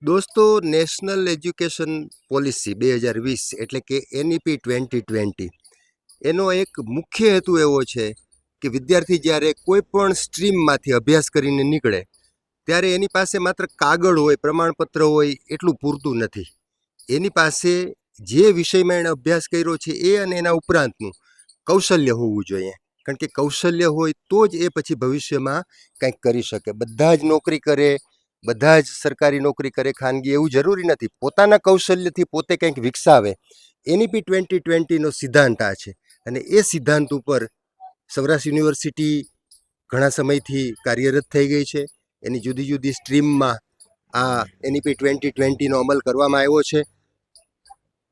દોસ્તો, national education policy 2020 એટલે કે NEP 2020 એનો એક મુખ્ય હેતુ એવો છે કે વિદ્યાર્થી જ્યારે કોઈ પણ સ્ટ્રીમમાંથી અભ્યાસ કરીને નીકળે ત્યારે એની પાસે માત્ર કાગળ હોય, પ્રમાણપત્ર હોય એટલું પૂરતું નથી. એની પાસે જે વિષયમાં એણે અભ્યાસ કર્યો છે એ અને એના ઉપરાંતનું કૌશલ્ય હોવું જોઈએ. કારણ કે કૌશલ્ય હોય તો જ એ પછી ભવિષ્યમાં કંઈક કરી શકે. બધા જ નોકરી કરે, બધા જ સરકારી નોકરી કરે, ખાનગી, એવું જરૂરી નથી. પોતાના કૌશલ્યથી પોતે કંઈક વિકસાવે. NEP 2020નો સિદ્ધાંત આ છે અને એ સિદ્ધાંત ઉપર સૌરાષ્ટ્ર યુનિવર્સિટી ઘણા સમયથી કાર્યરત થઈ ગઈ છે. એની જુદી જુદી સ્ટ્રીમમાં આ NEP 2020નો અમલ કરવામાં આવ્યો છે.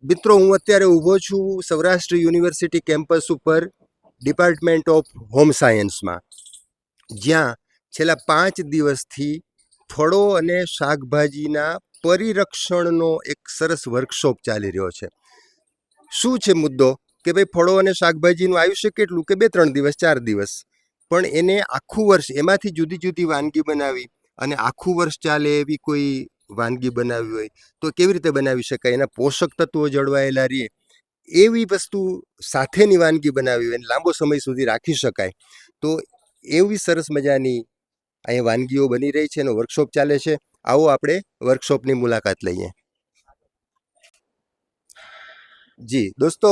મિત્રો, હું અત્યારે ઊભો છું સૌરાષ્ટ્ર યુનિવર્સિટી કેમ્પસ ઉપર ડિપાર્ટમેન્ટ ઓફ હોમ સાયન્સમાં, જ્યાં છેલ્લા 5 દિવસથી ફળો અને શાકભાજીના પરિરક્ષણનો એક સરસ વર્કશોપ ચાલી રહ્યો છે. શું છે મુદ્દો કે ભાઈ, ફળો અને શાકભાજીનું આયુષ્ય કેટલું કે 2-3 દિવસ, 4 દિવસ, પણ એને આખું વર્ષ એમાંથી જુદી જુદી વાનગી બનાવી અને આખું વર્ષ ચાલે એવી કોઈ વાનગી બનાવી હોય તો કેવી રીતે બનાવી શકાય, એના પોષક તત્વો જળવાયેલા રહે એવી વસ્તુ સાથેની વાનગી બનાવી હોય અને લાંબો સમય સુધી રાખી શકાય, તો એવી સરસ મજાની અહીંયા વાનગીઓ બની રહી છે. એનો વર્કશોપ ચાલે છે. આવો આપણે વર્કશોપની મુલાકાત લઈએ. જી દોસ્તો,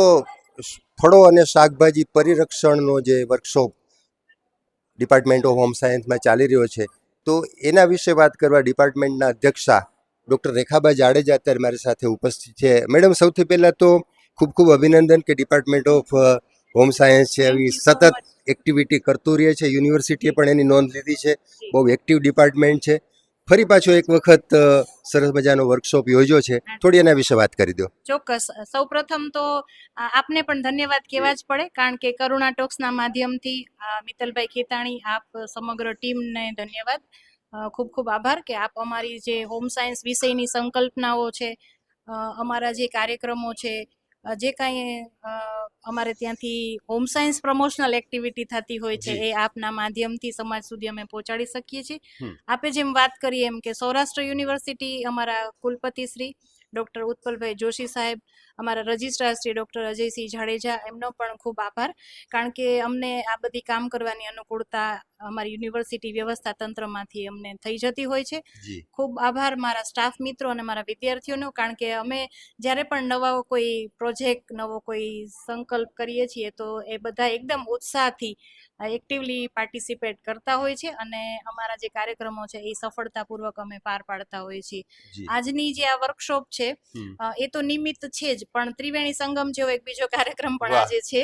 ફળો અને શાકભાજી પરિરક્ષણનો જે વર્કશોપ ડિપાર્ટમેન્ટ ઓફ હોમ સાયન્સમાં ચાલી રહ્યો છે, તો એના વિશે વાત કરવા ડિપાર્ટમેન્ટના અધ્યક્ષા ડૉક્ટર રેખાબા જાડેજા અત્યારે મારી સાથે ઉપસ્થિત છે. મેડમ, સૌથી પહેલાં તો ખૂબ ખૂબ અભિનંદન કે ડિપાર્ટમેન્ટ ઓફ હોમ સાયન્સ છે એવી સતત એક્ટિવિટી કરતું રહે છે. યુનિવર્સિટીએ પણ એની નોંધ લીધી છે. બહુ એક્ટિવ ડિપાર્ટમેન્ટ છે. ફરી પાછો એક વખત સરસ મજાનો વર્કશોપ યોજ્યો છે. થોડી એના વિશે વાત કરી દો. ચોક્કસ. સૌપ્રથમ તો આપને પણ ધન્યવાદ કહેવા જ પડે, કારણ કે કરુણા ટોક્સના માધ્યમથી મિત્તલભાઈ ખેતાણી, આપ સમગ્ર ટીમને ધન્યવાદ, ખૂબ ખૂબ આભાર કે આપ અમારી જે હોમ સાયન્સ વિષયની સંકલ્પનાઓ છે, અમારા જે કાર્યક્રમો છે, જે કાંઈ અમારે ત્યાંથી હોમ સાયન્સ પ્રમોશનલ એક્ટિવિટી થતી હોય છે એ આપના માધ્યમથી સમાજ સુધી અમે પહોંચાડી શકીએ છીએ. આપે જેમ વાત કરી એમ કે સૌરાષ્ટ્ર યુનિવર્સિટી, અમારા કુલપતિ શ્રી ડૉક્ટર ઉત્પલભાઈ જોશી સાહેબ, અમારા રજિસ્ટ્રાર શ્રી ડૉક્ટર અજયસિંહ જાડેજા, એમનો પણ ખૂબ આભાર, કારણ કે અમને આ બધી કામ કરવાની અનુકૂળતા અમારી યુનિવર્સિટી વ્યવસ્થા તંત્રમાંથી અમને થઈ જતી હોય છે. ખૂબ આભાર મારા સ્ટાફ મિત્રો અને મારા વિદ્યાર્થીઓનો, કારણ કે અમે જ્યારે પણ નવા કોઈ પ્રોજેક્ટ, નવો કોઈ સંકલ્પ કરીએ છીએ તો એ બધા એકદમ ઉત્સાહથી એક્ટિવલી પાર્ટિસિપેટ કરતા હોય છે અને અમારા જે કાર્યક્રમો છે એ સફળતાપૂર્વક અમે પાર પાડતા હોઈએ છીએ. આજની જે આ વર્કશોપ છે એ તો નિમિત્ત છે જ, પણ ત્રિવેણી સંગમ જેવો એક બીજો કાર્યક્રમ પણ આજે છે.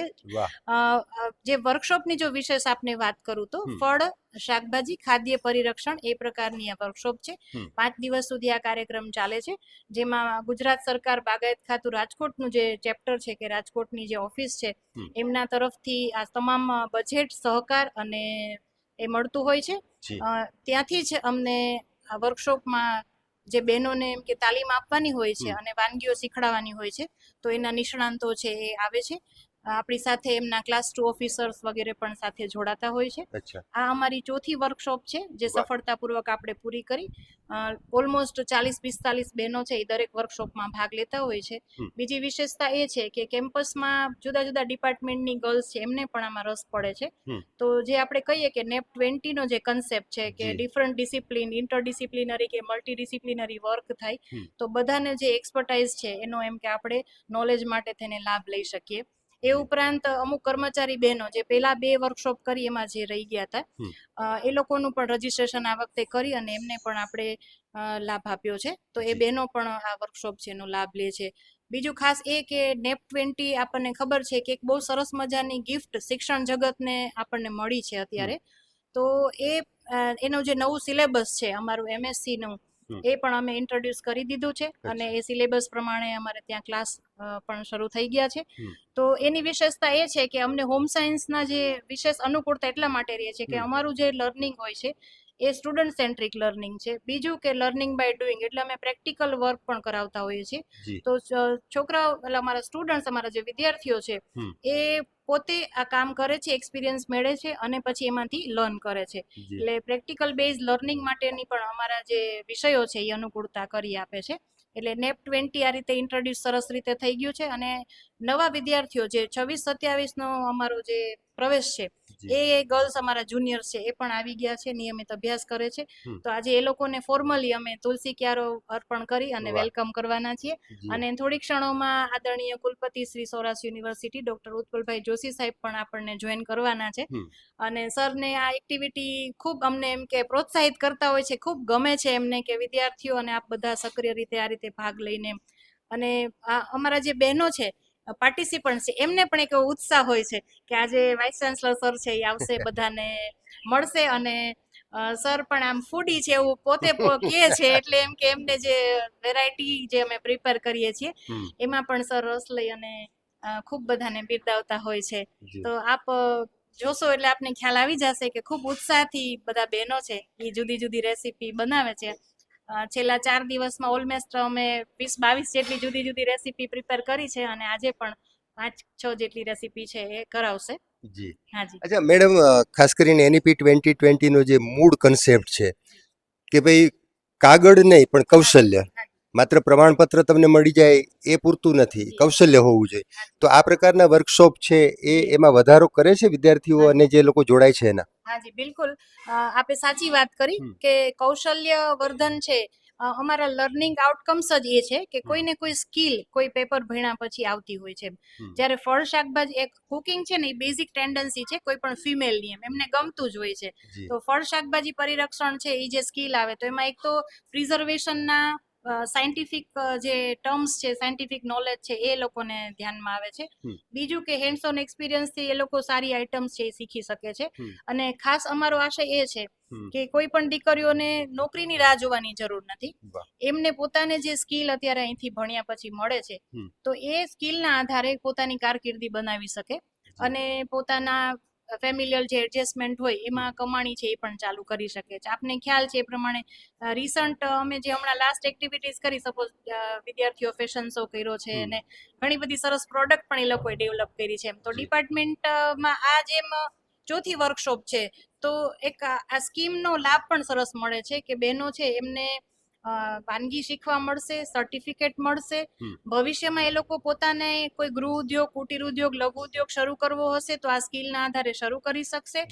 જે વર્કશોપની જો વિશેષ આપને વાત કરું તો ફળ, શાકભાજી, ખાદ્ય પરિરક્ષણ, એ પ્રકારની આ વર્કશોપ છે. 5 દિવસ સુધી આ કાર્યક્રમ ચાલે છે, જેમાં ગુજરાત સરકાર બાગાયત ખાતું રાજકોટનું જે ચેપ્ટર છે કે રાજકોટની જે ઓફિસ છે એમના તરફથી આ તમામ બજેટ, સહકાર અને એ મળતું હોય છે. ત્યાંથી જ અમને આ વર્કશોપમાં જે બહેનોને એમ કે તાલીમ આપવાની હોય છે અને વાનગીઓ શીખડાવવાની હોય છે, તો એના નિષ્ણાંતો છે એ આવે છે. આપણી સાથે એમના ક્લાસ 2 ઓફિસર્સ વગેરે પણ સાથે જોડાતા હોય છે. આ અમારી ચોથી વર્કશોપ છે જે સફળતાપૂર્વક આપણે પૂરી કરી. ઓલમોસ્ટ 40-45 બહેનો છે એ દરેક વર્કશોપમાં ભાગ લેતા હોય છે. બીજી વિશેષતા એ છે કે કેમ્પસમાં જુદા જુદા ડિપાર્ટમેન્ટની ગર્લ્સ છે એમને પણ આમાં રસ પડે છે. તો જે આપણે કહીએ કે NEP 20 નો જે કન્સેપ્ટ છે કે ડિફરન્ટ ડિસિપ્લિન, ઇન્ટરડિસિપ્લિનરી કે મલ્ટીડિસિપ્લિનરી વર્ક થાય, તો બધાને જે એક્સપર્ટાઇઝ છે એનો એમ કે આપણે નોલેજ માટે તેને લાભ લઈ શકીએ. એ ઉપરાંત અમુક કર્મચારી બહેનો જે પહેલા 2 વર્કશોપ કરી એમાં જે રહી ગયા હતા, એ લોકોનું પણ રજીસ્ટ્રેશન આ વખતે કરી અને એમને પણ આપણે લાભ આપ્યો છે. તો એ બહેનો પણ આ વર્કશોપ છે એનો લાભ લે છે. બીજું ખાસ એ કે NEP 20 આપણને ખબર છે કે એક બહુ સરસ મજાની ગિફ્ટ શિક્ષણ જગતને આપણને મળી છે અત્યારે. તો એનો જે નવું સિલેબસ છે અમારું MSc નું, એ પણ અમે ઇન્ટ્રોડ્યુસ કરી દીધું છે અને એ સિલેબસ પ્રમાણે અમારે ત્યાં ક્લાસ પણ શરૂ થઈ ગયા છે. તો એની વિશેષતા એ છે કે અમને હોમ સાયન્સના જે વિશેષ અનુકૂળતા એટલા માટે રહે છે કે અમારું જે લર્નિંગ હોય છે એ સ્ટુડન્ટ સેન્ટ્રિક લર્નિંગ છે. બીજું કે લર્નિંગ બાય ડુઈંગ, એટલે અમે પ્રેક્ટિકલ વર્ક પણ કરાવતા હોઈએ છીએ. તો છોકરાઓ, એટલે અમારા સ્ટુડન્ટ્સ, અમારા જે વિદ્યાર્થીઓ છે એ પોતે આ કામ કરે છે, એક્સપિરિયન્સ મેળવે છે અને પછી એમાંથી લર્ન કરે છે. એટલે પ્રેક્ટિકલ બેઝ લર્નિંગ માટેની પણ અમારા જે વિષયો છે એ અનુકૂળતા કરી આપે છે. એટલે નેપ 20 આ રીતે ઇન્ટ્રોડ્યુસ સરસ રીતે થઈ ગયું છે અને નવા વિદ્યાર્થીઓ જે 26-27 નો અમારો જે પ્રવેશ છે એ ગર્લ્સ અમારા જુનિયર્સ છે એ પણ આવી ગયા છે, નિયમિત અભ્યાસ કરે છે. તો આજે એ લોકોને ફોર્મલી અમે તુલસી ક્યારો અર્પણ કરી અને વેલકમ કરવાના છીએ. અને થોડી ક્ષણોમાં આદરણીય કુલપતિ શ્રી સૌરાષ્ટ્ર યુનિવર્સિટી ડોક્ટર ઉત્પલભાઈ જોશી સાહેબ પણ આપણને જોઈન કરવાના છે. અને સરને આ એક્ટિવિટી ખૂબ અમને એમ કે પ્રોત્સાહિત કરતા હોય છે, ખૂબ ગમે છે એમને કે વિદ્યાર્થીઓ અને આપ બધા સક્રિય રીતે આ રીતે ભાગ લઈને. અને અમારા જે બહેનો છે પાર્ટિસિપન્ટ છે એમને પણ એક ઉત્સાહ હોય છે કે આજે વાઇસ ચાન્સલર સર છે એ આવશે, બધાને મળશે. અને સર પણ આમ ફૂડી છે એવું પોતે કહે છે, એટલે એમ કે એમને જે વેરાયટી જે અમે પ્રિપેર કરીએ છીએ એમાં પણ સર રસ લઈ અને ખૂબ બધાને બિરદાવતા હોય છે. તો આપ જોશો એટલે આપને ખ્યાલ આવી જશે કે ખૂબ ઉત્સાહથી બધા બહેનો છે એ જુદી જુદી રેસીપી બનાવે છે. છેલ્લા 4 દિવસમાં ઓલમોસ્ટ અમે 20-22 જેટલી જુદી જુદી રેસીપી પ્રિપેર કરી છે અને આજે પણ 5-6 જેટલી રેસીપી છે એ કરાવશે. જી. હાજી. અચ્છા મેડમ, ખાસ કરીને NEP 2020 નો જે મૂળ કન્સેપ્ટ છે કે ભાઈ કાગળ નહીં પણ કૌશલ્ય, માત્ર પ્રમાણપત્ર તમને મળી જાય એ પૂરતું નથી, કૌશલ્ય હોવું જોઈએ. તો આ પ્રકારના વર્કશોપ છે એ એમાં વધારો કરે છે વિદ્યાર્થીઓ અને જે લોકો જોડાય છે એના? હાજી બિલકુલ, આપે સાચી વાત કરી કે કૌશલ્ય વર્ધન છે. અમારા લર્નિંગ આઉટકમ્સ જ એ છે કે કોઈને કોઈ સ્કિલ કોઈ પેપર ભણ્યા પછી આવતી હોય છે. જ્યારે ફળ શાકભાજી એક કુકિંગ છે ને એ બેઝિક ટેન્ડન્સી છે કોઈ પણ ફિમેલની, એમને ગમતું જ હોય છે. તો ફળ શાકભાજી પરિરક્ષણ છે એ જે સ્કિલ આવે તો એમાં એક તો પ્રિઝર્વેશનના સાયન્ટિફિક જે ટર્મ્સ છે, સાયન્ટિફિક નોલેજ છે એ લોકોને ધ્યાનમાં આવે છે. બીજું કે હેન્ડ્સ ઓન એક્સપિરિયન્સથી એ લોકો સારી આઇટમ્સ છે એ શીખી શકે છે. અને ખાસ અમારો આશય એ છે કે કોઈ પણ દીકરીઓને નોકરીની રાહ જોવાની જરૂર નથી. એમને પોતાને જે સ્કિલ અત્યારે અહીંથી ભણ્યા પછી મળે છે તો એ સ્કિલના આધારે પોતાની કારકિર્દી બનાવી શકે અને પોતાના ફેમિલિયલ જે એડજસ્ટમેન્ટ હોય એમાં કમાણી છે એ પણ ચાલુ કરી શકે છે. આપને ખ્યાલ છે એ પ્રમાણે રિસન્ટ અમે જે હમણાં લાસ્ટ એક્ટિવિટીઝ કરી, સપોઝ વિદ્યાર્થીઓ ફેશન શો કર્યો છે અને ઘણી બધી સરસ પ્રોડક્ટ પણ એ લોકોએ ડેવલપ કરી છે. તો ડિપાર્ટમેન્ટમાં આ જેમ ચોથી વર્કશોપ છે તો એક આ સ્કીમનો લાભ પણ સરસ મળે છે કે બહેનો છે એમને વાનગી શીખવા મળશે, સર્ટિફિકેટ મળશે. ભવિષ્યમાં એ લોકો પોતાને કોઈ ગૃહ ઉદ્યોગ, કુટીર ઉદ્યોગ, લઘુ ઉદ્યોગ શરૂ કરવો હશે તો આ સ્કિલના આધારે શરૂ કરી શકશે.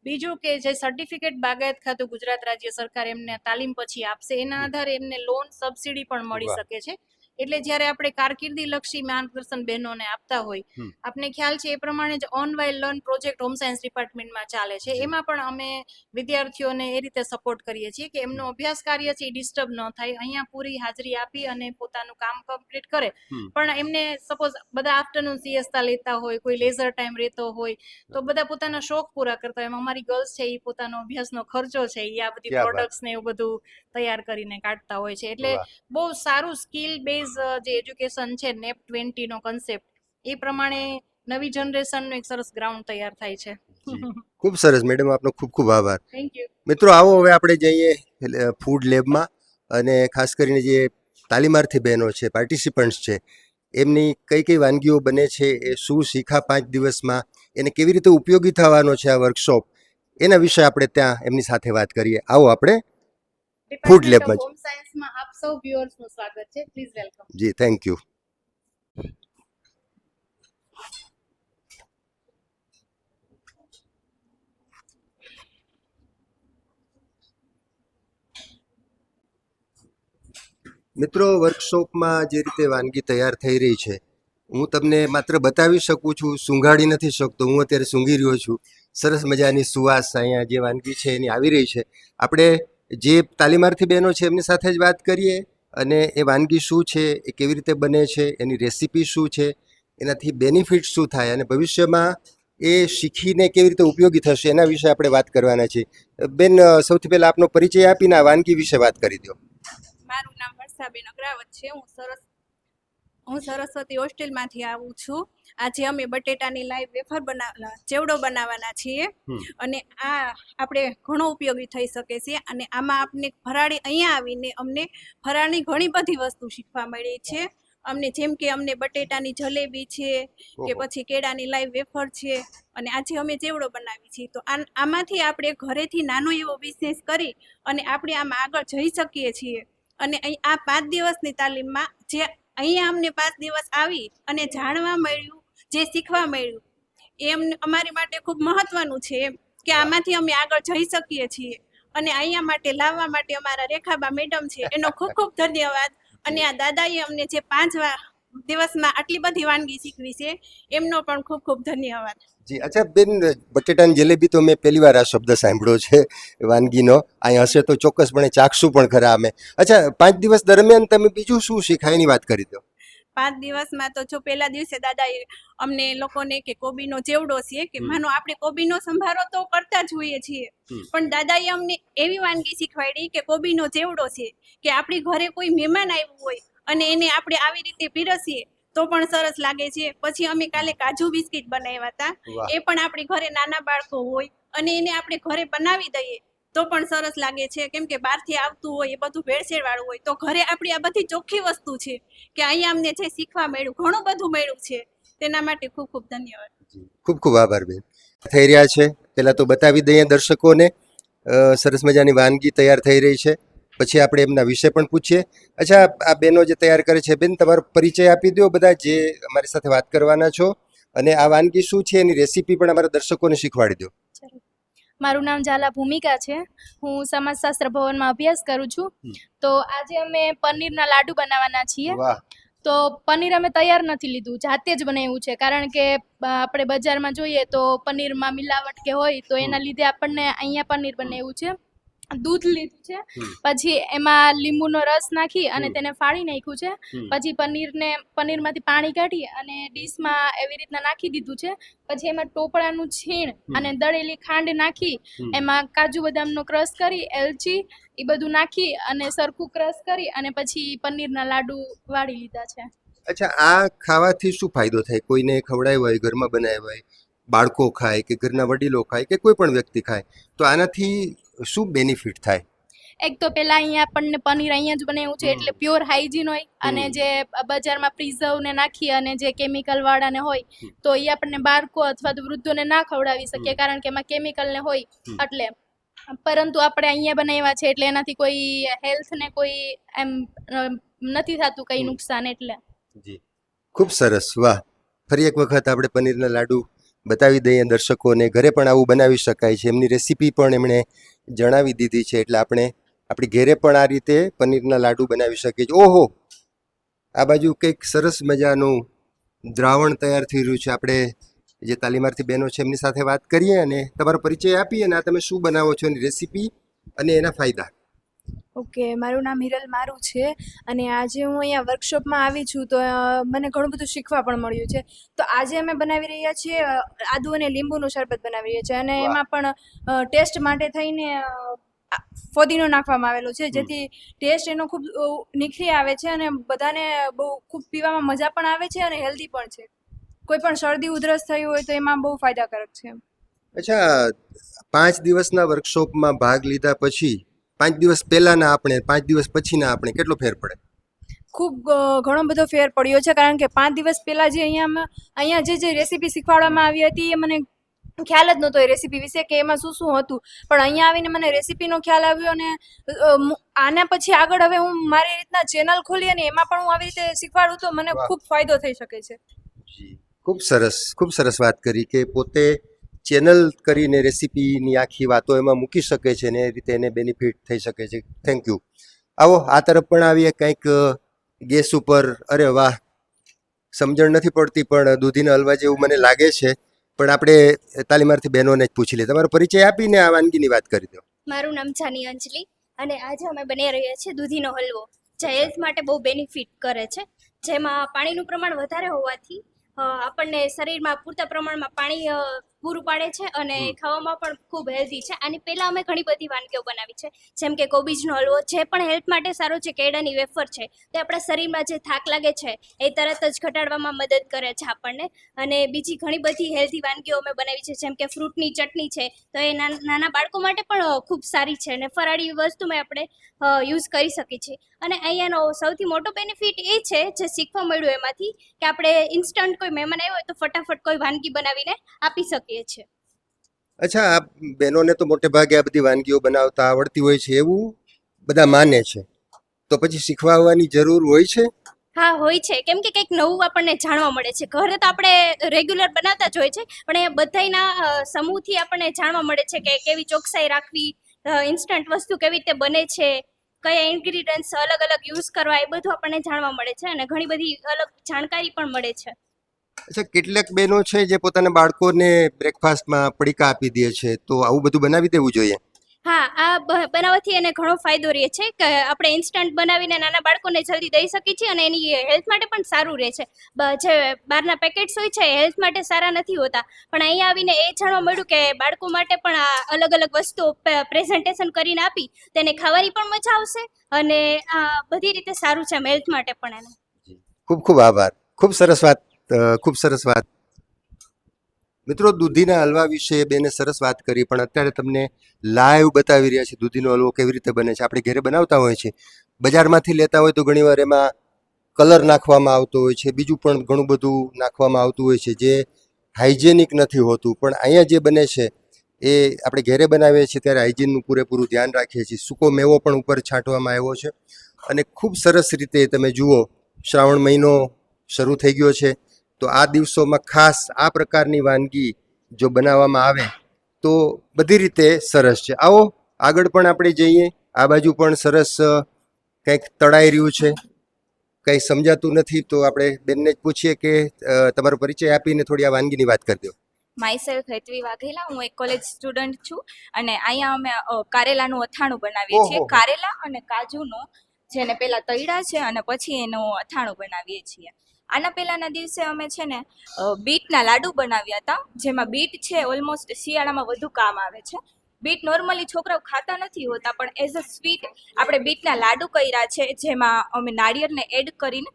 બીજું કે જે સર્ટિફિકેટ બાગાયત ખાતું ગુજરાત રાજ્ય સરકાર એમને તાલીમ પછી આપશે એના આધારે એમને લોન સબસિડી પણ મળી શકે છે. એટલે જ્યારે આપણે કારકિર્દી લક્ષી માર્ગદર્શન બહેનોને આપતા હોય, આપને ખ્યાલ છે એ પ્રમાણે જ earn while learn project home science ડિપાર્ટમેન્ટમાં ચાલે છે. એમાં પણ અમે વિદ્યાર્થીઓને એ રીતે સપોર્ટ કરીએ છીએ કે એમનો અભ્યાસ કાર્ય છે એ ડિસ્ટર્બ ન થાય, અહીંયા પૂરી હાજરી આપી અને પોતાનું કામ કમ્પ્લીટ કરે. પણ એમને સપોઝ બધા આફ્ટરનૂન સિએસ્તા લેતા હોય, કોઈ લેઝર ટાઈમ રહેતો હોય તો બધા પોતાના શોખ પૂરા કરતા હોય. અમારી ગર્લ્સ છે એ પોતાનો અભ્યાસનો ખર્ચો છે એ આ બધી પ્રોડક્ટ્સ ને એવું બધું તૈયાર કરીને કાઢતા હોય છે. એટલે બહુ સારું સ્કિલ બેઝ જે એજ્યુકેશન છે નેપ 20 નો કન્સેપ્ટ એ પ્રમાણે નવી જનરેશનનું એક સરસ ગ્રાઉન્ડ તૈયાર થાય છે. ખૂબ સરસ મેડમ, આપનો ખૂબ ખૂબ આભાર. Thank you. મિત્રો, આવો હવે આપણે જઈએ ફૂડ લેબમાં અને ખાસ કરીને જે તાલીમાર્થી બહેનો છે, પાર્ટિસિપન્ટ્સ છે, એમની કઈ કઈ વાનગીઓ બને છે, એ શું શીખા 5 દિવસમાં, એને કેવી રીતે ઉપયોગી થવાનો છે આ વર્કશોપ, એના વિશે આપણે ત્યાં એમની સાથે વાત કરીએ. આવો આપણે ફૂડ લેબમાં. હોમ સાયન્સમાં આપ સૌ વ્યુઅર્સનું સ્વાગત છે. Please welcome. જી, થેન્ક યુ. મિત્રો, વર્કશોપમાં જે રીતે વાનગી તૈયાર થઈ રહી છે હું તમને માત્ર બતાવી શકું છું, સૂંઘાડી નથી શકતો. હું અત્યારે સૂંઘી રહ્યો છું. સરસ મજાની સુવાસ અહીંયા જે વાનગી છે એની આવી રહી છે. આપણે જે તાલીમાર્થી બહેનો છે એમની સાથે જ વાત કરીએ અને એ વાનગી શું છે, એ કેવી રીતે બને છે, એની રેસીપી શું છે, એનાથી બેનિફિટ શું થાય અને ભવિષ્યમાં એ શીખીને કેવી રીતે ઉપયોગી થશે એના વિશે આપણે વાત કરવાના છીએ. બેન, સૌથી પહેલાં આપનો પરિચય આપીને આ વાનગી વિશે વાત કરી દો. મારું નામ વર્ષાબેન અગ્રાવત છે. હું સરસ્વતી હોસ્ટેલમાંથી આવું છું. આજે અમે બટેટાની લાઈવ વેફર ચેવડો બનાવવાના છીએ અને આ આપણે ઘણો ઉપયોગી થઈ શકે છે. અને આમાં આપણે ફરાળી અહીંયા આવીને અમને ફરાળની ઘણી બધી વસ્તુ શીખવા મળી છે. અમને જેમ કે અમને બટેટાની જલેબી છે કે ઓહો. પછી કેળાની લાઈવ વેફર છે અને આજે અમે ચેવડો બનાવી છીએ. તો આમાંથી આપણે ઘરેથી નાનો એવો બિઝનેસ કરી અને આપણે આમાં આગળ જઈ શકીએ છીએ. અને અહીં આ 5 દિવસની તાલીમમાં જે અહીંયા અમને 5 દિવસ આવી અને જાણવા મળ્યું, જે શીખવા મળ્યું, એમ અમારી માટે ખૂબ મહત્વનું છે એમ કે આમાંથી અમે આગળ જઈ શકીએ છીએ. અને અહીંયા માટે લાવવા માટે અમારા રેખાબા મેડમ છે, એનો ખૂબ ખૂબ ધન્યવાદ. અને આ દાદાએ અમને જે 5 દિવસમાં આટલી બધી વાનગી શીખવી છે, એમનો પણ ખૂબ ખૂબ ધન્યવાદ. જી અચ્છા બેન, બટેટાની જલેબી તો મેં પહેલી વાર આ શબ્દ સાંભળ્યો છે વાનગીનો. અહીં હશે તો ચોક્કસપણે ચાખશું પણ ખરા અમે. અચ્છા, 5 દિવસ દરમિયાન તમે બીજું શું શીખાય એની વાત કરી દો. 5 દિવસમાં તો જો પહેલા દિવસે દાદાએ અમને લોકોને કે કોબીનો ચેવડો છે કે માનો આપણે કોબીનો સંભારો તો કરતા જ હોઈએ છીએ, પણ દાદાએ અમને એવી વાનગી શીખવાડી કે કોબીનો ચેવડો છે કે આપણી ઘરે કોઈ મહેમાન આવ્યું હોય અને એને આપણે આવી રીતે પીરસીએ તો પણ સરસ લાગે છે. પછી અમે કાલે કાજુ બિસ્કિટ બનાવ્યા હતા, વાહ. એ પણ આપણી ઘરે નાના બાળકો હોય અને એને આપણે ઘરે બનાવી દઈએ તો પણ સરસ લાગે છે, કેમ કે બહારથી આવતું હોય એ બધું ભેળસેળ વાળું હોય. તો ઘરે આપણી આ બધી ચોખ્ખી વસ્તુ છે કે અહીંયા અમને જે શીખવા મળ્યું, ઘણું બધું મળ્યું છે, તેના માટે ખૂબ ખૂબ ધન્યવાદ. ખૂબ ખૂબ આભાર બેન. થઈ રહ્યા છે, પહેલાં તો બતાવી દઈએ દર્શકોને. સરસ મજાની વાનગી તૈયાર થઈ રહી છે. પછી આપણે એમના વિશે પણ પૂછીએ. અચ્છા, આ બેનો જે તૈયાર કરે છે, બેન તમારો પરિચય આપી દો બધા જે અમારી સાથે વાત કરવાના છો, અને આ વાનગી શું છે એની રેસીપી પણ અમારા દર્શકોને શીખવાડી દો. મારું નામ ઝાલા ભૂમિકા છે. હું સમાજશાસ્ત્ર ભવનમાં અભ્યાસ કરું છું. તો આજે અમે પનીરના લાડુ બનાવવાના છીએ. વાહ. તો પનીર અમે તૈયાર નથી લીધું, જાતે જ બનાવ્યું છે. કારણ કે આપણે બજારમાં જોઈએ તો પનીરમાં મિલાવટ કે હોય તો એના લીધે આપણને અહીંયા પનીર બનાવ્યું છે. દૂધ લીધું છે, પછી એમાં લીંબુનો રસ નાખી અને તેને ફાડી નાખ્યું છે. પછી પનીરમાંથી પાણી કાઢી અને ડીશમાં એવી રીતના નાખી દીધું છે. પછી એમાં ટોપરાનું છીણ અને દળેલી ખાંડ નાખી, એમાં કાજુ બદામનો ક્રશ કરી, એલચી એ બધું નાખી અને સરખું ક્રશ કરી અને પછી પનીરના લાડુ વાળી લીધા છે. અચ્છા, આ ખાવાથી શું ફાયદો થાય? કોઈને ખવડાવ્યા હોય, ઘરમાં બનાવ્યા હોય, બાળકો ખાય કે ઘરના વડીલો ખાય કે કોઈ પણ વ્યક્તિ ખાય, તો આનાથી શું બેનિફિટ થાય? એક તો પેલા અહીંયા આપણને પનીર અહીંયા જ બનાવ્યું છે એટલે પ્યોર હાઇજીન હોય, અને જે બજારમાં પ્રિઝર્વ ને નાખી અને જે કેમિકલ વાળા ને હોય તો એ આપણને બાળકો અથવા તો વૃદ્ધોને ના ખવડાવી શકીએ, કારણ કે એમાં કેમિકલ ને હોય એટલે. પરંતુ આપણે અહીંયા બનાવ્યા છે એટલે એનાથી કોઈ હેલ્થ ને કોઈ એમ નથી થતું કઈ નુકસાન એટલે. જી, ખૂબ સરસ. વાહ. ફરી એક વખત આપણે પનીરના લાડુ બતાવી દઈએ દર્શકોને. ઘરે પણ આવું બનાવી શકાય છે. એમની રેસીપી પણ એમણે જણાવી દીધી છે, એટલે આપણે આપણી ઘરે પણ આ રીતે પનીરના લાડુ બનાવી શકીએ છીએ. ઓહો, આ બાજુ કંઈક સરસ મજાનું દ્રાવણ તૈયાર થઈ રહ્યું છે. આપણે જે તાલીમાર્થી બહેનો છે એમની સાથે વાત કરીએ અને તમારો પરિચય આપીએ અને આ તમે શું બનાવો છો એની રેસીપી અને એના ફાયદા. ઓકે, મારું નામ હિરલ મારું છે અને આજે હું અહીંયા વર્કશોપમાં આવી છું તો મને ઘણું બધું શીખવા પણ મળ્યું છે. તો આજે અમે બનાવી રહ્યા છીએ આદુ અને લીંબુનું શરબત બનાવી રહ્યા છીએ અને એમાં પણ ટેસ્ટ માટે થઈને ફોદીનો નાખવામાં આવેલો છે, જેથી ટેસ્ટ એનો ખૂબ નિખરી આવે છે અને બધાને બહુ ખૂબ પીવામાં મજા પણ આવે છે અને હેલ્ધી પણ છે. કોઈ પણ શરદી ઉધરસ થઈ હોય તો એમાં બહુ ફાયદાકારક છે. અચ્છા, 5 દિવસના વર્કશોપમાં ભાગ લીધા પછી 5 દિવસ પહેલાના આપણે 5 દિવસ પછીના આપણે કેટલો ફેર પડે? ખૂબ ઘણો બધો ફેર પડ્યો છે, કારણ કે 5 દિવસ પહેલાં જે અહીંયા જે રેસીપી શીખવાડવામાં આવી હતી એ મને ખ્યાલ જ નહોતો એ રેસીપી વિશે કે એમાં શું શું હતું, પણ અહીંયા આવીને મને રેસીપીનો ખ્યાલ આવ્યો અને આના પછી આગળ હવે હું મારી રીતના ચેનલ ખોલી અને એમાં પણ હું આવી રીતે શીખવાડું તો મને ખૂબ ફાયદો થઈ શકે છે. ખૂબ સરસ વાત કરી કે પોતે ચેનલ કરીને રેસીપીની આખી વાતો એમાં મૂકી શકે છે ને એ રીતે એને બેનિફિટ થઈ શકે છે. Thank you. આવો આ તરફ પણ આવીએ. કંઈક ગેસ ઉપર, અરે વાહ, સમજણ નથી પડતી પણ દૂધીના હલવા જેવું મને લાગે છે, પણ આપણે તાલીમાર્થી બહેનોને જ પૂછી લઈએ. તમારો પરિચય આપીને આ વાનગીની વાત કરી દો. મારું નામ જાની અંજલિ અને આજે અમે બનાવી રહ્યા છીએ દૂધીનો હલવો, જે હેલ્થ માટે બહુ બેનિફિટ કરે છે. જેમાં પાણીનું પ્રમાણ વધારે હોવાથી આપણને શરીરમાં પૂરતા પ્રમાણમાં પાણી પૂરું પાડે છે અને હમ. ખાવામાં પણ ખૂબ હેલ્ધી છે. આની પહેલાં અમે ઘણી બધી વાનગીઓ બનાવી છે, જેમ કે કોબીજનો હલવો, જે પણ હેલ્થ માટે સારો છે. કેળાની વેફર છે, તે આપણા શરીરમાં જે થાક લાગે છે એ તરત જ ઘટાડવામાં મદદ કરે છે આપણને. અને બીજી ઘણી બધી હેલ્ધી વાનગીઓ અમે બનાવી છે, જેમ કે ફ્રૂટની ચટણી છે, તો એ નાના બાળકો માટે પણ ખૂબ સારી છે અને ફરાળી વસ્તુમાં આપણે યુઝ કરી શકીએ છીએ. અને અહીંયાનો સૌથી મોટો બેનિફિટ એ છે, જે શીખવા મળ્યું એમાંથી, કે આપણે ઇન્સ્ટન્ટ કોઈ મહેમાન આવ્યો હોય તો ફટાફટ કોઈ વાનગી બનાવીને આપી શકીએ છીએ. અચ્છા, આ બહેનોને તો મોટે ભાગે આ બધી વાનગીઓ બનાવતા આવડતી હોય છે એવું બધા માને છે, તો પછી શીખવા આવવાની જરૂર હોય છે? હા, હોય છે, કેમ કે કંઈક નવું આપણને જાણવા મળે છે. ઘરે તો આપણે રેગ્યુલર બનાવતા જ હોય છે, પણ એ બધાયના સમૂહથી આપણને જાણવા મળે છે કે કેવી ચોકસાઈ રાખવી, ઇન્સ્ટન્ટ વસ્તુ કેવી રીતે બને છે, કયા ઇન્ગ્રીડિયન્ટ્સ અલગ અલગ યુઝ કરવા, એ બધું આપણને જાણવા મળે છે અને ઘણી બધી અલગ જાણકારી પણ મળે છે. અચ્છા, કેટલાક બહેનો છે જે પોતાના બાળકોને બ્રેકફાસ્ટમાં પડીકા આપી દે છે, તો આવું બધું બનાવી દેવું જોઈએ. હા, આ બનાવવાથી એને ઘણો ફાયદો રહે છે કે આપણે ઇન્સ્ટન્ટ બનાવીને નાના બાળકોને જલ્દી દઈ શકીએ છીએ અને એની હેલ્થ માટે પણ સારું રહે છે. જે બહારના પેકેટ્સ હોય છે એ હેલ્થ માટે સારા નથી હોતા, પણ અહીંયા આવીને એ જાણવા મળ્યું કે બાળકો માટે પણ આ અલગ અલગ વસ્તુઓ પ્રેઝન્ટેશન કરીને આપી તેને ખાવાની પણ મજા આવશે અને આ બધી રીતે સારું છે એમ હેલ્થ માટે પણ એને. ખૂબ ખૂબ આભાર. ખૂબ સરસ વાત, ખૂબ સરસ વાત. મિત્રો, દૂધીના હલવા વિશે બેને સરસ વાત કરી, પણ અત્યારે તમને લાઈવ બતાવી રહ્યા છે દૂધીનો હલવો કેવી રીતે બને છે. આપણે ઘરે બનાવતા હોય છે, બજારમાંથી લેતા હોય તો ઘણીવાર એમાં કલર નાખવામાં આવતો હોય છે, બીજું પણ ઘણું બધું નાખવામાં આવતું હોય છે જે હાઇજેનિક નથી હોતું. પણ અહીંયા જે બને છે એ આપણે ઘરે બનાવીએ છીએ ત્યારે હાઇજીનનું પૂરેપૂરું ધ્યાન રાખીએ છીએ. સૂકો મેવો પણ ઉપર છાંટવામાં આવ્યો છે અને ખૂબ સરસ રીતે તમે જુઓ, શ્રાવણ મહિનો શરૂ થઈ ગયો છે, તો આ દિવસોમાં ખાસ આ પ્રકારની વાનગી જો બનાવવામાં આવે તો બધી રીતે સરસ છે. આવો આગળ પણ આપણે જઈએ. આ બાજુ પણ સરસ કંઈક તળાઈ રહ્યું છે, કંઈ સમજાતું નથી, તો આપણે બેનને જ પૂછીએ કે તમારો પરિચય આપીને થોડી આ વાનગીની વાત કરી દો. માયસેલ્ફ હેતવી વાઘેલા, હું એક કોલેજ સ્ટુડન્ટ છું અને અહીંયા અમે કારેલાનું અથાણું બનાવીએ છીએ. ઓહો. કારેલા અને કાજુનું, જેને પહેલા તળ્યા છે અને પછી એનું અથાણું બનાવીએ છીએ. આના પહેલાના દિવસે અમે છે ને બીટના લાડુ બનાવ્યા હતા, જેમાં બીટ છે ઓલમોસ્ટ શિયાળામાં વધુ કામ આવે છે. બીટ નોર્મલી છોકરાઓ ખાતા નથી હોતા, પણ એઝ અ સ્વીટ આપણે બીટના લાડુ કર્યા છે, જેમાં અમે નાળિયેરને એડ કરીને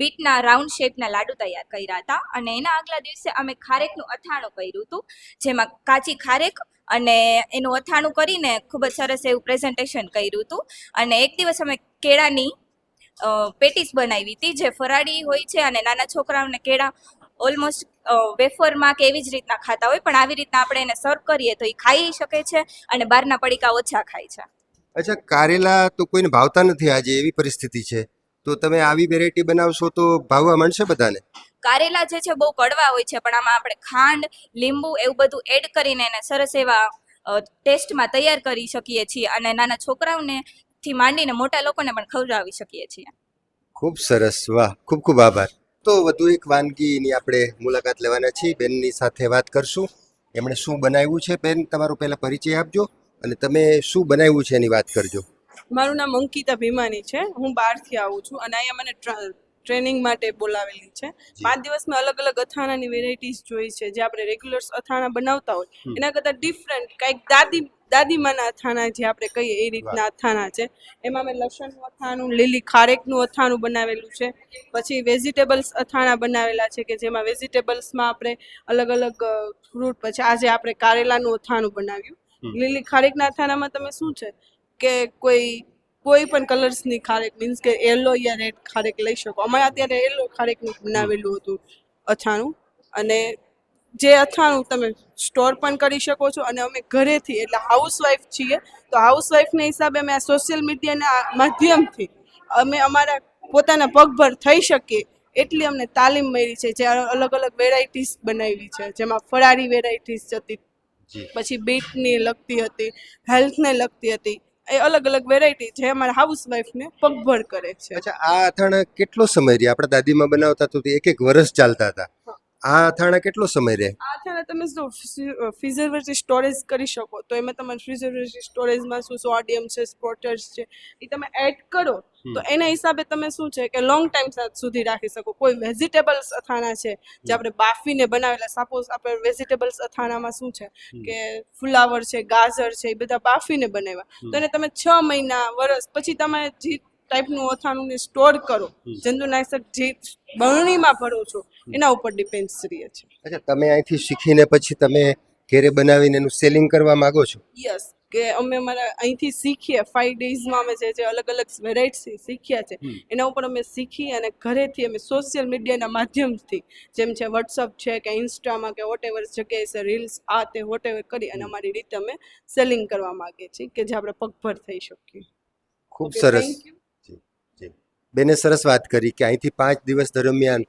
બીટના રાઉન્ડ શેપના લાડુ તૈયાર કર્યા હતા. અને એના આગલા દિવસે અમે ખારેકનું અથાણું કર્યું હતું, જેમાં કાચી ખારેક અને એનું અથાણું કરીને ખૂબ જ સરસ એવું પ્રેઝન્ટેશન કર્યું હતું. અને એક દિવસ અમે કેળાની પેટીસ બનાવી હતી, જે ફરાળી હોય છે અને નાના છોકરાઓને કેળા ઓલમોસ્ટ વેફરમાં કે એવી જ રીતના ખાતા હોય, પણ આવી રીતના આપણે એને સર્વ કરીએ તો એ ખાઈ શકે છે અને બહારના પડીકા ઓછા ખાય છે. અચ્છા, કારેલા તો કોઈને ભાવતા નથી આજે, એવી પરિસ્થિતિ છે, તો તમે આવી વેરાયટી બનાવશો તો ભાવવા માંડશે બધાને? કારેલા જે છે બહુ કડવા હોય છે, પણ આમાં આપણે ખાંડ, લીંબુ એવું બધું એડ કરીને એને સરસ એવા ટેસ્ટમાં તૈયાર કરી શકીએ છીએ અને નાના છોકરાઓને થી માંડીને મોટા લોકોને પણ ખવડાવી શકીએ છીએ. ખૂબ સરસ, વાહ, ખૂબ ખૂબ આભાર. તો વધુ એક વાનગીની આપણે મુલાકાત લેવાના છીએ, બેનની સાથે વાત કરશું. એમણે શું બનાવ્યું છે? બેન, તમારો પહેલા પરિચય આપજો અને તમે શું બનાવ્યું છે એની વાત કરજો. મારું નામ અંકિતા ભીમાની છે. હું બહારથી આવું છું અને અહીંયા મને ટ્રેનિંગ માટે બોલાવેલી છે. 5 દિવસમાં અલગ અલગ અથાણાની વેરાયટીઝ જોઈ છે, જે આપણે રેગ્યુલર અથાણા બનાવતા હોય એના કરતાં ડિફરન્ટ કંઈક દાદીમાના અથાણા જે આપણે કહીએ એ રીતના અથાણા છે. એમાં મેં લસણનું અથાણું, લીલી ખારેકનું અથાણું બનાવેલું છે, પછી વેજીટેબલ્સ અથાણા બનાવેલા છે કે જેમાં વેજીટેબલ્સમાં આપણે અલગ અલગ ફ્રૂટ, પછી આજે આપણે કારેલાનું અથાણું બનાવ્યું. લીલી ખારેકના અથાણામાં તમે શું છે કે કોઈ પણ કલર્સની ખારેક, મીન્સ કે યલો યા રેડ ખારેક લઈ શકો. અમારે અત્યારે યલો ખારેકનું બનાવેલું હતું અથાણું. અને જે અથાણું તમે સ્ટોર પણ કરી શકો છો અને અમે ઘરેથી, એટલે હાઉસવાઈફ છીએ તો હાઉસવાઈફના હિસાબે અમે આ સોશિયલ મીડિયાના માધ્યમથી અમે અમારા પોતાના પગભર થઈ શકીએ એટલી અમને તાલીમ મળી છે, જે અલગ અલગ વેરાયટીઝ બનાવી છે, જેમાં ફરાળી વેરાયટીઝ હતી, પછી બીટની લગતી હતી, હેલ્થને લગતી હતી, એ અલગ અલગ વેરાયટી જે અમારા હાઉસવાઈફને પગભર કરે છે. અચ્છા, આ અથાણા કેટલો સમય રહ્યા? આપણા દાદીમાં બનાવતા તો એક વર્ષ ચાલતા હતા, આ અથાણા કેટલો સમય રહે? આ અથાણા તમે શું ફ્રીઝરથી સ્ટોરેજ કરી શકો તો એમાં તમારે ફ્રીઝરથી સ્ટોરેજમાં શું સોડિયમ છે, સ્પોટર્સ છે, એ તમે એડ કરો તો એના હિસાબે તમે શું છે કે લોંગ ટાઈમ સુધી રાખી શકો. કોઈ વેજીટેબલ્સ અથાણા છે જે આપણે બાફીને બનાવેલા, સપોઝ આપણે વેજીટેબલ્સ અથાણામાં શું છે કે ફુલાવર છે, ગાજર છે, એ બધા બાફીને બનાવ્યા તો એને તમે 6 મહિના, વર્ષ પછી તમે જે ટાઈપનું અથાણું સ્ટોર કરો, જંતુનાશક જે બરણીમાં ભરો છો એના ઉપર ડિપેન્ડ્સ રહે છે. અચ્છા, તમે અહીંથી શીખીને પછી તમે ઘરે બનાવીને એનું સેલિંગ કરવા માંગો છો? યસ, કે અમે અમારા અહીંથી શીખીએ 5 ડેઝમાં અમે જે અલગ અલગ વેરાયટી શીખ્યા છે એના ઉપર અમે શીખી અને ઘરેથી અમે સોશિયલ મીડિયાના માધ્યમથી, જેમ છે વોટ્સઅપ છે કે ઇન્સ્ટામાં કે વોટેવર જગ્યાએ છે રીલ્સ આ તે વોટેવર કરી અને અમારી રીતે અમે સેલિંગ કરવા માંગીએ છીએ કે જે આપણે પગભર થઈ શકીએ. ખૂબ Okay, સરસ. thank you. બેને સરસ વાત કરી કે અહીંથી 5 દિવસ દરમિયાન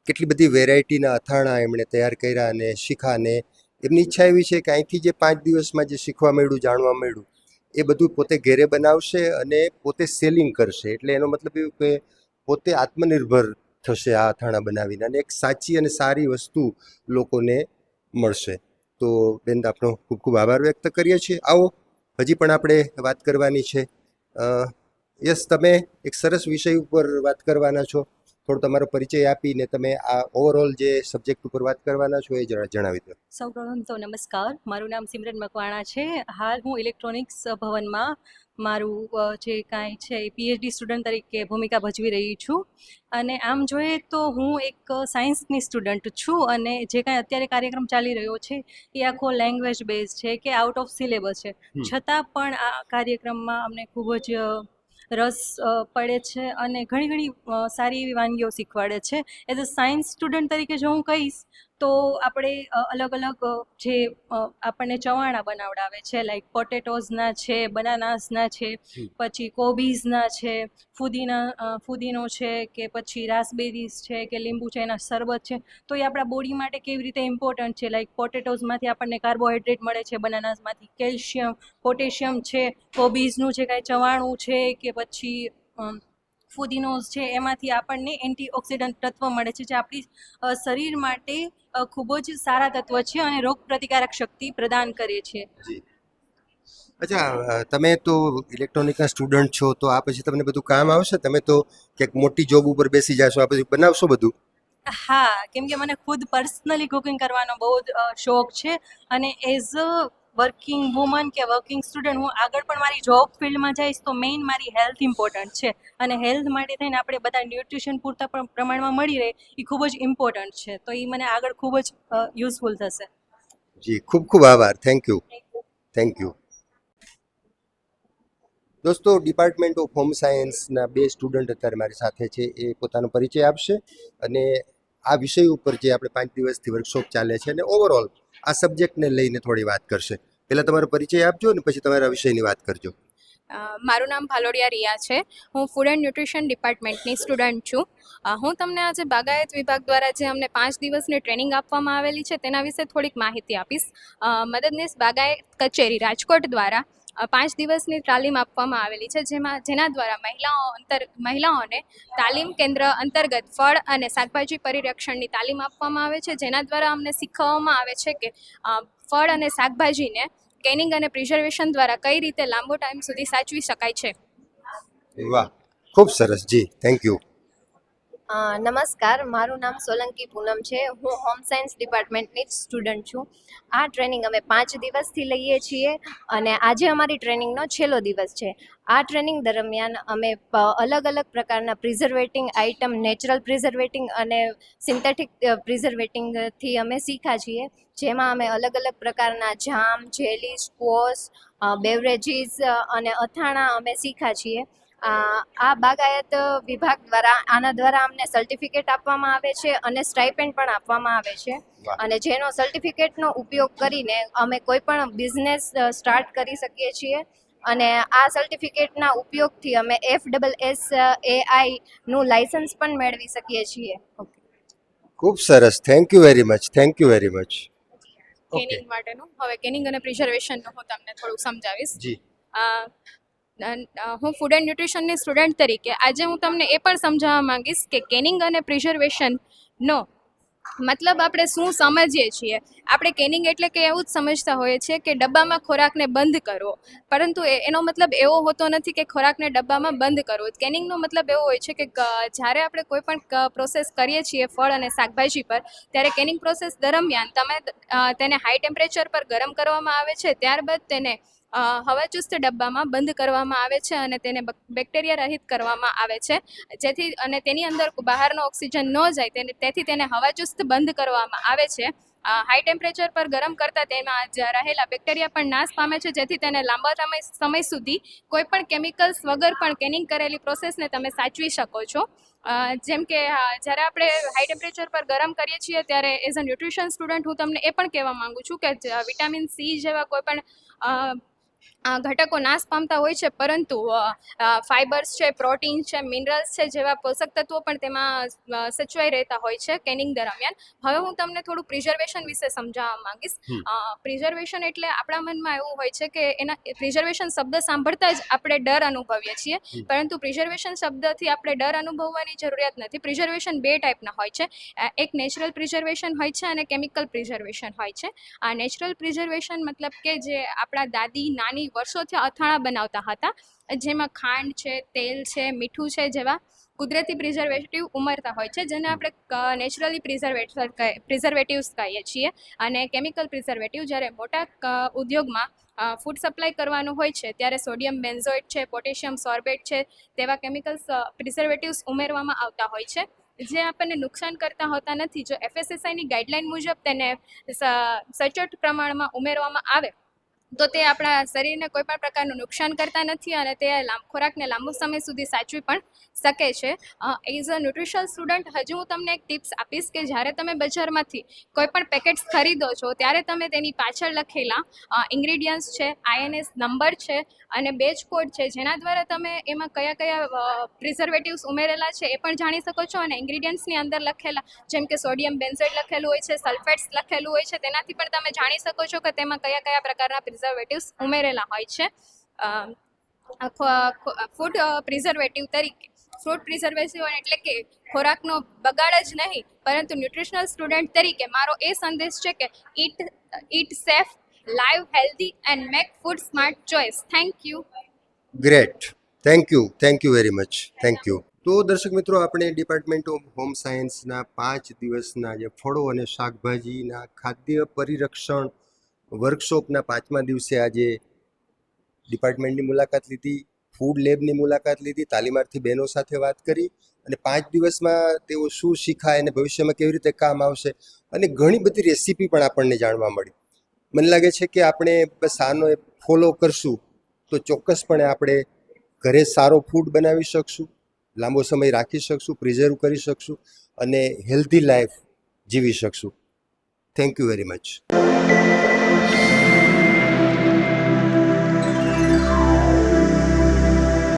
કેટલી બધી વેરાયટીના અથાણા એમણે તૈયાર કર્યા અને શીખા, અને એમની ઈચ્છા એવી છે કે અહીંથી જે 5 દિવસમાં જે શીખવા મળ્યું, જાણવા મળ્યું, એ બધું પોતે ઘેરે બનાવશે અને પોતે સેલિંગ કરશે. એટલે એનો મતલબ એવું કે પોતે આત્મનિર્ભર થશે આ અથાણા બનાવીને, અને એક સાચી અને સારી વસ્તુ લોકોને મળશે. તો બેન, આપણો ખૂબ ખૂબ આભાર વ્યક્ત કરીએ છીએ. આવો, હજી પણ આપણે વાત કરવાની છે. યસ, તમે એક સરસ વિષય ઉપર વાત કરવાના છો. થોડો તમારો પરિચય આપીને તમે આ ઓવરઓલ જે સબ્જેક્ટ ઉપર વાત કરવાના છો એ જણાવી દો. સૌપ્રથમ તો નમસ્કાર, મારું નામ સિમરન મકવાણા છે. હાલ હું ઇલેક્ટ્રોનિક્સ ભવનમાં મારું જે કાંઈ છે એ પીએચડી સ્ટુડન્ટ તરીકે ભૂમિકા ભજવી રહી છું. અને આમ જોઈએ તો હું એક સાયન્સની સ્ટુડન્ટ છું, અને જે કાંઈ અત્યારે કાર્યક્રમ ચાલી રહ્યો છે એ આખો લેંગ્વેજ બેઝ છે કે આઉટ ઓફ સિલેબસ છે. છતાં પણ આ કાર્યક્રમમાં અમને ખૂબ જ રસ પડે છે અને ઘણી ઘણી સારી એવી વાનગીઓ શીખવાડે છે. એઝ અ સાયન્સ સ્ટુડન્ટ તરીકે જો હું કહીશ તો આપણે અલગ અલગ જે આપણને ચવાણા બનાવડાવે છે, લાઈક પોટેટોઝના છે, બનાનાસના છે, પછી કોબીઝના છે, ફુદીનો છે, કે પછી રાસબેરીઝ છે, કે લીંબુ છે, એના શરબત છે. તો એ આપણા બોડી માટે કેવી રીતે ઇમ્પોર્ટન્ટ છે. લાઈક પોટેટોઝમાંથી આપણને કાર્બોહાઈડ્રેટ મળે છે, બનાનાસમાંથી કેલ્શિયમ, પોટેશિયમ છે, કોબીઝનું જે કાંઈ ચવાણું છે કે પછી ફુદીનોઝ છે, એમાંથી આપણને એન્ટીઓક્સિડન્ટ તત્વ મળે છે જે આપણી શરીર માટે ખૂબ જ સારા તત્વ છે અને રોગ પ્રતિકારક શક્તિ પ્રદાન કરે છે. અચ્છા, તમે તો ઇલેક્ટ્રોનિકના સ્ટુડન્ટ છો, તો આ પછી તમને બધું કામ આવશે? તમે તો ક્યાંક મોટી જોબ ઉપર બેસી જશો, આ પછી બનાવશો બધું? હા, કેમ કે મને ખુદ પર્સનલી કુકિંગ કરવાનો બહુ જ શોખ છે, અને એઝ અ વર્કિંગ વુમન કે વર્કિંગ સ્ટુડન્ટ હું આગળ પણ મારી જોબ ફિલ્ડમાં જઈશ તો મેઇન મારી હેલ્થ ઇમ્પોર્ટન્ટ છે, અને હેલ્થ માટે થઈને આપણે બધા ન્યુટ્રિશન પૂરતા પ્રમાણમાં મળી રહે એ ખૂબ જ ઇમ્પોર્ટન્ટ છે. તો એ મને આગળ ખૂબ જ યુઝફુલ થશે. જી, ખૂબ ખૂબ આભાર. Thank you. Thank you. દોસ્તો, ડિપાર્ટમેન્ટ ઓફ હોમ સાયન્સના 2 સ્ટુડન્ટ અત્યારે મારી સાથે છે. એ પોતાનો પરિચય આપશે અને આ વિષય ઉપર જે આપણે 5 દિવસથી વર્કશોપ ચાલે છે અને ઓવરઓલ આ સબ્જેક્ટને લઈને થોડી વાત કરશે. પહેલાં તમારો પરિચય આપજો અને પછી તમારા વિષયની વાત કરજો. મારું નામ ભાલોડિયા રિયા છે. હું ફૂડ એન્ડ ન્યુટ્રિશન ડિપાર્ટમેન્ટની સ્ટુડન્ટ છું. હું તમને આજે બાગાયત વિભાગ દ્વારા જે અમને 5 દિવસની ટ્રેનિંગ આપવામાં આવેલી છે તેના વિશે થોડીક માહિતી આપીશ. મદદનીશ બાગાયત કચેરી રાજકોટ દ્વારા 5 દિવસની તાલીમ આપવામાં આવેલી છે, જેના દ્વારા મહિલાઓને તાલીમ કેન્દ્ર અંતર્ગત ફળ અને શાકભાજી પરિરક્ષણની તાલીમ આપવામાં આવે છે, જેના દ્વારા અમને શીખવવામાં આવે છે કે ફળ અને શાકભાજીને કેનિંગ અને પ્રિઝર્વેશન દ્વારા કઈ રીતે લાંબો ટાઈમ સુધી સાચવી શકાય છે. વાહ, ખૂબ સરસ. જી, થેન્ક યુ. નમસ્કાર, મારું નામ સોલંકી પૂનમ છે. હું હોમ સાયન્સ ડિપાર્ટમેન્ટની જ સ્ટુડન્ટ છું. આ ટ્રેનિંગ અમે 5 દિવસથી લઈએ છીએ અને આજે અમારી ટ્રેનિંગનો છેલ્લો દિવસ છે. આ ટ્રેનિંગ દરમિયાન અમે અલગ અલગ પ્રકારના પ્રિઝર્વેટિંગ આઇટમ, નેચરલ પ્રિઝર્વેટિંગ અને સિન્થેટિક પ્રિઝર્વેટિંગથી અમે શીખ્યા છીએ, જેમાં અમે અલગ અલગ પ્રકારના જામ, જેલી, સ્ક્વોશ, બેવરેજીસ અને અથાણા અમે શીખ્યા છીએ. આ બાગાયત વિભાગ દ્વારા આના દ્વારા અમને સર્ટિફિકેટ આપવામાં આવે છે અને સ્ટાઇપેન્ડ પણ આપવામાં આવે છે, અને જેનો સર્ટિફિકેટનો ઉપયોગ કરીને અમે કોઈ પણ બિઝનેસ સ્ટાર્ટ કરી શકીએ છીએ, અને આ સર્ટિફિકેટના ઉપયોગથી અમે FSSAI નું લાયસન્સ પણ મેળવી શકીએ છીએ. ખૂબ સરસ. Thank you very much. Thank you very much. Canning માટેનું હવે કેનિંગ અને પ્રિઝર્વેશનનું હું તમને થોડુંક સમજાવીશ. જી. હું ફૂડ એન્ડ ન્યુટ્રિશનની સ્ટુડન્ટ તરીકે આજે હું તમને એ પણ સમજાવવા માંગીશ કે કેનિંગ અને પ્રિઝર્વેશનનો મતલબ આપણે શું સમજીએ છીએ. આપણે કેનિંગ એટલે કે એવું જ સમજતા હોઈએ છીએ કે ડબ્બામાં ખોરાકને બંધ કરવો, પરંતુ એનો મતલબ એવો હોતો નથી કે ખોરાકને ડબ્બામાં બંધ કરવો. કેનિંગનો મતલબ એવો હોય છે કે જ્યારે આપણે કોઈ પણ પ્રોસેસ કરીએ છીએ ફળ અને શાકભાજી પર, ત્યારે કેનિંગ પ્રોસેસ દરમિયાન તેને હાઈ ટેમ્પરેચર પર ગરમ કરવામાં આવે છે, ત્યારબાદ તેને હવાચુસ્ત ડબ્બામાં બંધ કરવામાં આવે છે અને તેને બેક્ટેરિયા રહિત કરવામાં આવે છે, જેથી અને તેની અંદર બહારનો ઓક્સિજન ન જાય તેથી તેને હવાચુસ્ત બંધ કરવામાં આવે છે. હાઈ ટેમ્પરેચર પર ગરમ કરતાં તેમાં રહેલા બેક્ટેરિયા પણ નાશ પામે છે, જેથી તેને લાંબા સમય સુધી કોઈ પણ કેમિકલ્સ વગર પણ કેનિંગ કરેલી પ્રોસેસને તમે સાચવી શકો છો. જેમ કે જ્યારે આપણે હાઈ ટેમ્પરેચર પર ગરમ કરીએ છીએ ત્યારે એઝ અ ન્યુટ્રિશન સ્ટુડન્ટ હું તમને એ પણ કહેવા માંગુ છું કે વિટામિન સી જેવા કોઈ પણ ઘટકો નાશ પામતા હોય છે, પરંતુ ફાઇબર્સ છે, પ્રોટીન છે, મિનરલ્સ છે જેવા પોષક તત્વો પણ તેમાં સચવાઈ રહેતા હોય છે કેનિંગ દરમિયાન. હવે હું તમને થોડું પ્રિઝર્વેશન વિશે સમજાવવા માંગીશ. પ્રિઝર્વેશન એટલે આપણા મનમાં એવું હોય છે કે એના પ્રિઝર્વેશન શબ્દ સાંભળતા જ આપણે ડર અનુભવીએ છીએ, પરંતુ પ્રિઝર્વેશન શબ્દથી આપણે ડર અનુભવવાની જરૂરિયાત નથી. પ્રિઝર્વેશન બે ટાઈપના હોય છે. એક નેચરલ પ્રિઝર્વેશન હોય છે અને કેમિકલ પ્રિઝર્વેશન હોય છે. આ નેચરલ પ્રિઝર્વેશન મતલબ કે જે આપણા દાદી નાની વર્ષોથી અથાણાં બનાવતા હતા, જેમાં ખાંડ છે, તેલ છે, મીઠું છે જેવા કુદરતી પ્રિઝર્વેટિવ ઉમેરતા હોય છે, જેને આપણે નેચરલી પ્રિઝર્વેટિવ્સ કહીએ છીએ. અને કેમિકલ પ્રિઝર્વેટિવ જ્યારે મોટા ઉદ્યોગમાં ફૂડ સપ્લાય કરવાનું હોય છે ત્યારે સોડિયમ બેન્ઝોઇટ છે, પોટેશિયમ સોર્બેટ છે તેવા કેમિકલ્સ પ્રિઝર્વેટિવ્સ ઉમેરવામાં આવતા હોય છે, જે આપણને નુકસાન કરતા હોતા નથી. જો FSSAIની ગાઈડલાઈન મુજબ તેને સચોટ પ્રમાણમાં ઉમેરવામાં આવે તો તે આપણા શરીરને કોઈ પણ પ્રકારનું નુકસાન કરતા નથી અને તે ખોરાકને લાંબો સમય સુધી સાચવી પણ શકે છે. એઝ અ ન્યુટ્રિશન સ્ટુડન્ટ હજુ હું તમને એક ટિપ્સ આપીશ કે જ્યારે તમે બજારમાંથી કોઈ પણ પેકેટ્સ ખરીદો છો ત્યારે તમે તેની પાછળ લખેલા ઇન્ગ્રીડિયન્ટ્સ છે, INS નંબર છે અને બેચ કોડ છે, જેના દ્વારા તમે એમાં કયા કયા પ્રિઝર્વેટિવ્સ ઉમેરેલા છે એ પણ જાણી શકો છો. અને ઇન્ગ્રીડિયન્ટ્સની અંદર લખેલા જેમ કે સોડિયમ બેન્ઝોઇટ લખેલું હોય છે, સલ્ફેટ્સ લખેલું હોય છે, તેનાથી પણ તમે જાણી શકો છો કે તેમાં કયા કયા પ્રકારના પ્રિઝર્વેટિવ્સ ઉમેરેલા હોય છે. ફૂડ પ્રિઝર્વેટિવ તરીકે ફ્રૂટ પ્રિઝર્વેટિવ એટલે કે ખોરાકનો બગાડ જ નહીં, પરંતુ ન્યુટ્રિશનલ સ્ટુડન્ટ તરીકે મારો એ સંદેશ છે કે eat safe, live healthy and make food smart choice. Thank you. Great, thank you very much, thank you. તો દર્શક મિત્રો, આપણે ડિપાર્ટમેન્ટ ઓફ હોમ સાયન્સના 5 દિવસના જે ફળો અને શાકભાજીના ખાદ્ય પરિરક્ષણ વર્કશોપના 5મા દિવસે આજે ડિપાર્ટમેન્ટની મુલાકાત લીધી, ફૂડ લેબની મુલાકાત લીધી, તાલીમાર્થી બહેનો સાથે વાત કરી અને 5 દિવસમાં તેઓ શું શીખાય અને ભવિષ્યમાં કેવી રીતે કામ આવશે અને ઘણી બધી રેસીપી પણ આપણને જાણવા મળી. મને લાગે છે કે આપણે બસ આનો ફોલો કરશું તો ચોક્કસપણે આપણે ઘરે સારો ફૂડ બનાવી શકશું, લાંબો સમય રાખી શકશું, પ્રિઝર્વ કરી શકશું અને હેલ્ધી લાઈફ જીવી શકશું. Thank you very much.